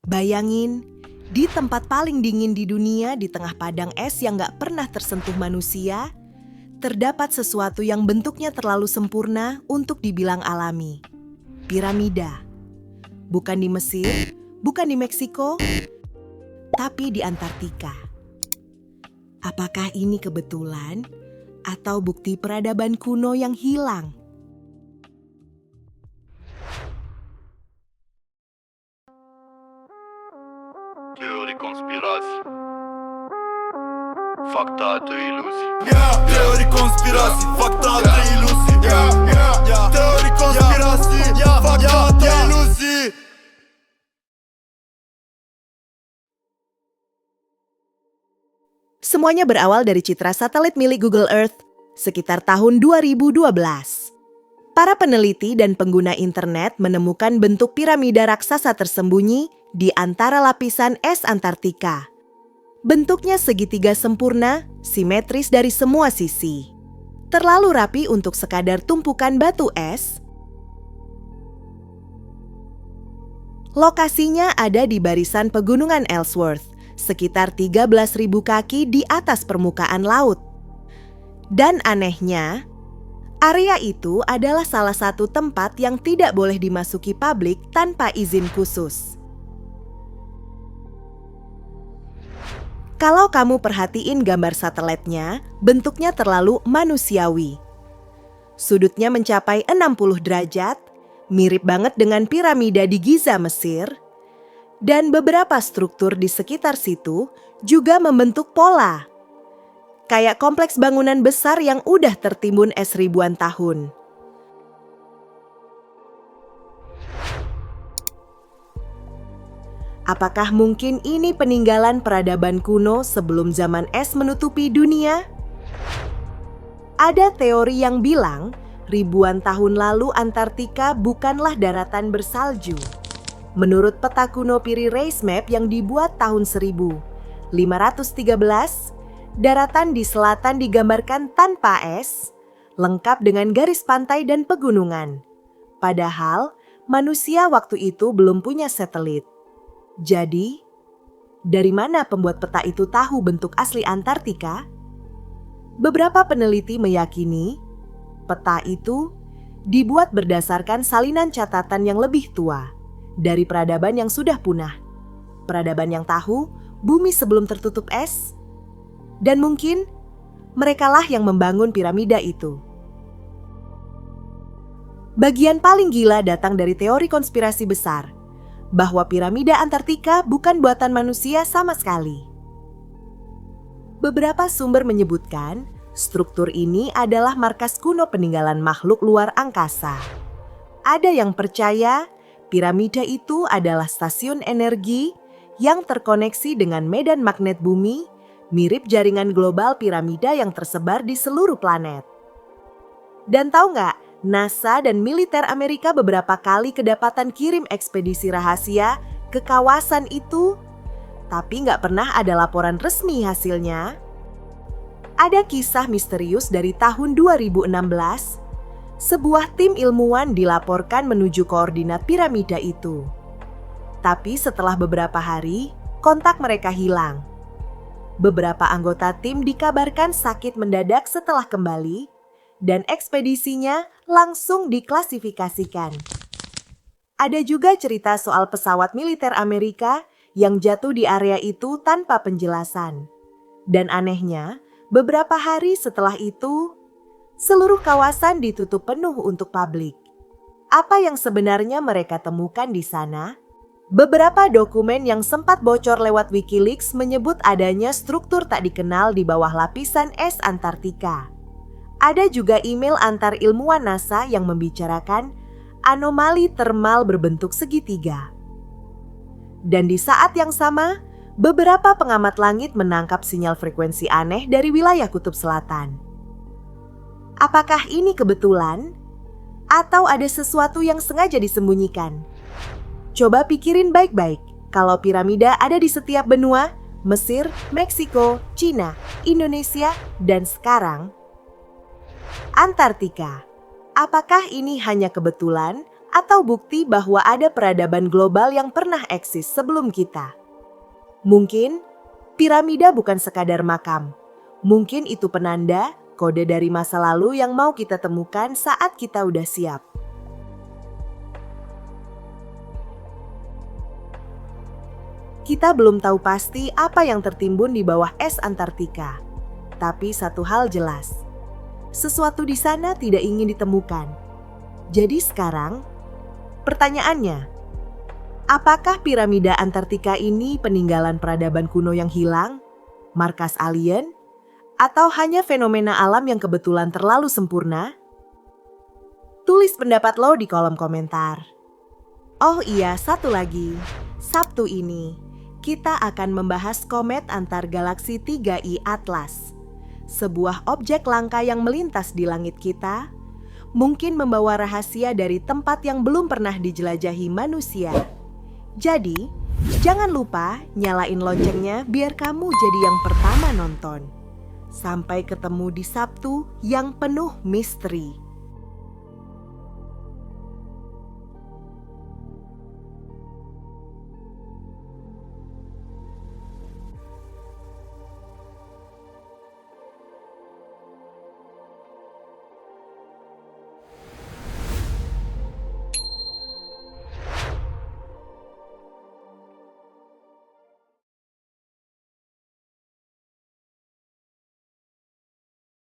Bayangin, di tempat paling dingin di dunia, di tengah padang es yang gak pernah tersentuh manusia, terdapat sesuatu yang bentuknya terlalu sempurna untuk dibilang alami. Piramida. Bukan di Mesir, bukan di Meksiko, tapi di Antartika. Apakah ini kebetulan atau bukti peradaban kuno yang hilang? Teori konspirasi, fakta atau ilusi. Teori konspirasi, fakta atau ilusi. Teori konspirasi, fakta atau ilusi. Semuanya berawal dari citra satelit milik Google Earth sekitar tahun 2012. Para peneliti dan pengguna internet menemukan bentuk piramida raksasa tersembunyi di antara lapisan es Antartika. Bentuknya segitiga sempurna, simetris dari semua sisi. Terlalu rapi untuk sekadar tumpukan batu es. Lokasinya ada di barisan pegunungan Ellsworth, sekitar 13.000 kaki di atas permukaan laut. Dan anehnya, area itu adalah salah satu tempat yang tidak boleh dimasuki publik tanpa izin khusus. Kalau kamu perhatiin gambar satelitnya, bentuknya terlalu manusiawi. Sudutnya mencapai 60 derajat, mirip banget dengan piramida di Giza, Mesir. Dan beberapa struktur di sekitar situ juga membentuk pola. Kayak kompleks bangunan besar yang udah tertimbun es ribuan tahun. Apakah mungkin ini peninggalan peradaban kuno sebelum zaman es menutupi dunia? Ada teori yang bilang ribuan tahun lalu Antartika bukanlah daratan bersalju. Menurut peta kuno Piri Reis Map yang dibuat tahun 1513, daratan di selatan digambarkan tanpa es, lengkap dengan garis pantai dan pegunungan. Padahal manusia waktu itu belum punya satelit. Jadi, dari mana pembuat peta itu tahu bentuk asli Antartika? Beberapa peneliti meyakini peta itu dibuat berdasarkan salinan catatan yang lebih tua dari peradaban yang sudah punah. Peradaban yang tahu bumi sebelum tertutup es. Dan mungkin merekalah yang membangun piramida itu. Bagian paling gila datang dari teori konspirasi besar, bahwa piramida Antartika bukan buatan manusia sama sekali. Beberapa sumber menyebutkan struktur ini adalah markas kuno peninggalan makhluk luar angkasa. Ada yang percaya piramida itu adalah stasiun energi yang terkoneksi dengan medan magnet bumi, mirip jaringan global piramida yang tersebar di seluruh planet. Dan tahu nggak? NASA dan militer Amerika beberapa kali kedapatan kirim ekspedisi rahasia ke kawasan itu, tapi nggak pernah ada laporan resmi hasilnya. Ada kisah misterius dari tahun 2016, sebuah tim ilmuwan dilaporkan menuju koordinat piramida itu. Tapi setelah beberapa hari, kontak mereka hilang. Beberapa anggota tim dikabarkan sakit mendadak setelah kembali, dan ekspedisinya langsung diklasifikasikan. Ada juga cerita soal pesawat militer Amerika yang jatuh di area itu tanpa penjelasan. Dan anehnya, beberapa hari setelah itu, seluruh kawasan ditutup penuh untuk publik. Apa yang sebenarnya mereka temukan di sana? Beberapa dokumen yang sempat bocor lewat Wikileaks menyebut adanya struktur tak dikenal di bawah lapisan es Antartika. Ada juga email antar ilmuwan NASA yang membicarakan anomali termal berbentuk segitiga. Dan di saat yang sama, beberapa pengamat langit menangkap sinyal frekuensi aneh dari wilayah Kutub Selatan. Apakah ini kebetulan? Atau ada sesuatu yang sengaja disembunyikan? Coba pikirin baik-baik, kalau piramida ada di setiap benua, Mesir, Meksiko, Cina, Indonesia, dan sekarang Antartika. Apakah ini hanya kebetulan atau bukti bahwa ada peradaban global yang pernah eksis sebelum kita. Mungkin piramida bukan sekadar makam. Mungkin itu penanda, kode dari masa lalu yang mau kita temukan saat kita udah siap. Kita belum tahu pasti apa yang tertimbun di bawah es Antartika. Tapi satu hal jelas, sesuatu di sana tidak ingin ditemukan. Jadi sekarang, pertanyaannya, apakah piramida Antartika ini peninggalan peradaban kuno yang hilang, markas alien, atau hanya fenomena alam yang kebetulan terlalu sempurna? Tulis pendapat lo di kolom komentar. Oh iya, satu lagi. Sabtu ini, kita akan membahas komet antar galaksi 3i Atlas. Sebuah objek langka yang melintas di langit kita, mungkin membawa rahasia dari tempat yang belum pernah dijelajahi manusia. Jadi, jangan lupa nyalain loncengnya biar kamu jadi yang pertama nonton. Sampai ketemu di Sabtu yang penuh misteri.